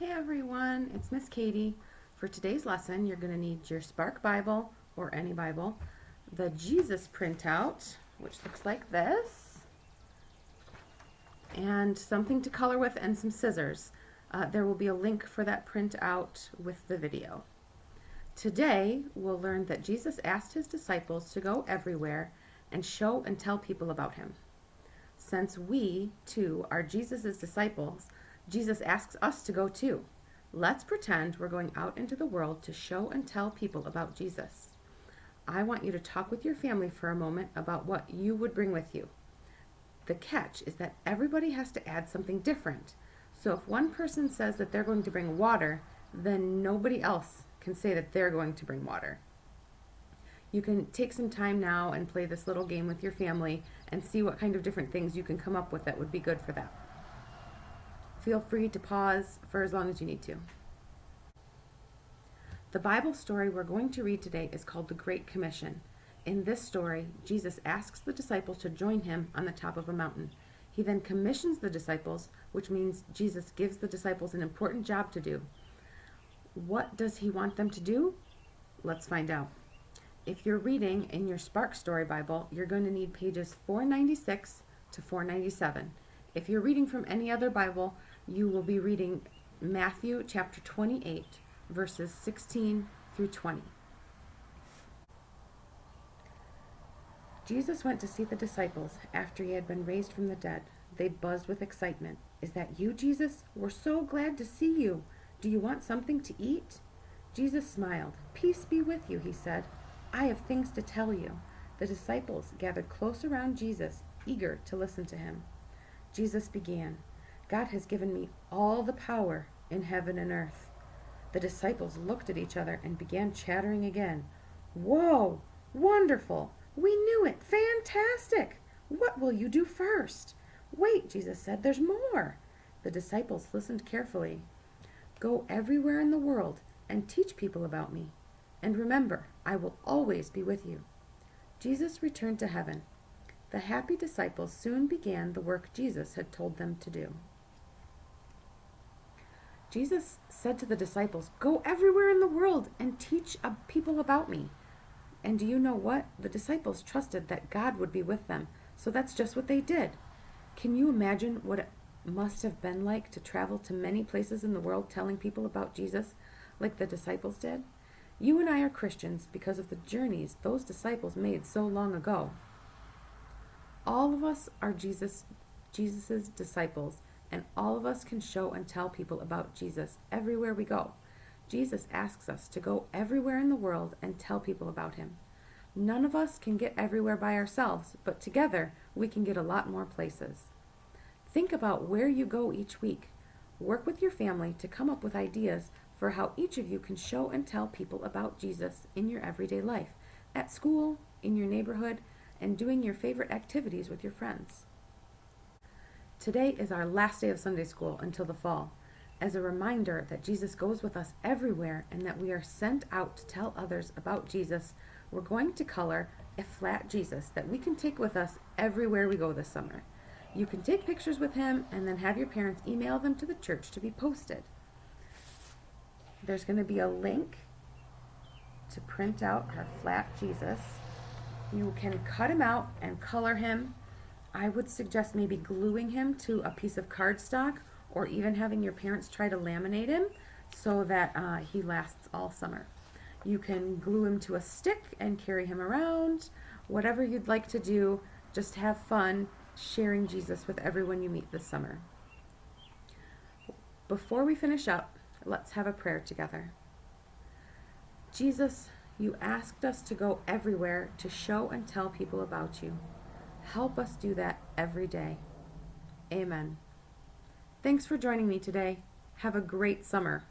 Hey everyone, it's Miss Katy. For today's lesson, you're going to need your Spark Bible or any Bible, the Jesus printout, which looks like this, and something to color with and some scissors. There will be a link for that printout with the video. Today, we'll learn that Jesus asked his disciples to go everywhere and show and tell people about him. Since we, too, are Jesus' disciples, Jesus asks us to go too. Let's pretend we're going out into the world to show and tell people about Jesus. I want you to talk with your family for a moment about what you would bring with you. The catch is that everybody has to add something different. So if one person says that they're going to bring water, then nobody else can say that they're going to bring water. You can take some time now and play this little game with your family and see what kind of different things you can come up with that would be good for them. Feel free to pause for as long as you need to. The Bible story we're going to read today is called the Great Commission. In this story, Jesus asks the disciples to join him on the top of a mountain. He then commissions the disciples, which means Jesus gives the disciples an important job to do. What does he want them to do? Let's find out. If you're reading in your Spark Story Bible, you're going to need pages 496 to 497. If you're reading from any other Bible, you will be reading Matthew chapter 28, verses 16 through 20. Jesus went to see the disciples after he had been raised from the dead. They buzzed with excitement. "Is that you, Jesus? We're so glad to see you. Do you want something to eat?" Jesus smiled. "Peace be with you," he said. "I have things to tell you." The disciples gathered close around Jesus, eager to listen to him. Jesus began, "God has given me all the power in heaven and earth." The disciples looked at each other and began chattering again. "Whoa! Wonderful! We knew it! Fantastic! What will you do first?" "Wait," Jesus said, "there's more." The disciples listened carefully. "Go everywhere in the world and teach people about me. And remember, I will always be with you." Jesus returned to heaven. The happy disciples soon began the work Jesus had told them to do. Jesus said to the disciples, "Go everywhere in the world and teach people about me." And do you know what? The disciples trusted that God would be with them, so that's just what they did. Can you imagine what it must have been like to travel to many places in the world telling people about Jesus, like the disciples did? You and I are Christians because of the journeys those disciples made so long ago. All of us are Jesus's disciples, and all of us can show and tell people about Jesus everywhere we go. Jesus asks us to go everywhere in the world and tell people about him. None of us can get everywhere by ourselves, but together we can get a lot more places. Think about where you go each week. Work with your family to come up with ideas for how each of you can show and tell people about Jesus in your everyday life, at school, in your neighborhood, and doing your favorite activities with your friends. Today is our last day of Sunday school until the fall. As a reminder that Jesus goes with us everywhere and that we are sent out to tell others about Jesus, we're going to color a flat Jesus that we can take with us everywhere we go this summer. You can take pictures with him and then have your parents email them to the church to be posted. There's going to be a link to print out our flat Jesus. You can cut him out and color him. I would suggest maybe gluing him to a piece of cardstock or even having your parents try to laminate him so that he lasts all summer. You can glue him to a stick and carry him around. Whatever you'd like to do, just have fun sharing Jesus with everyone you meet this summer. Before we finish up, let's have a prayer together. Jesus, you asked us to go everywhere to show and tell people about you. Help us do that every day. Amen. Thanks for joining me today. Have a great summer.